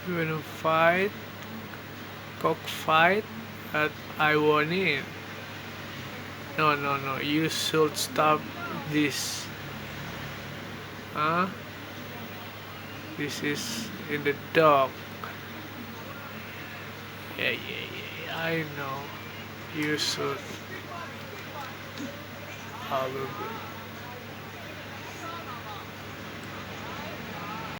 You wanna fight? Cockfight? But I won it. No, no, no. You should stop this. Huh? This is in the dark. Yeah, yeah, yeah. I know. You should. Probably.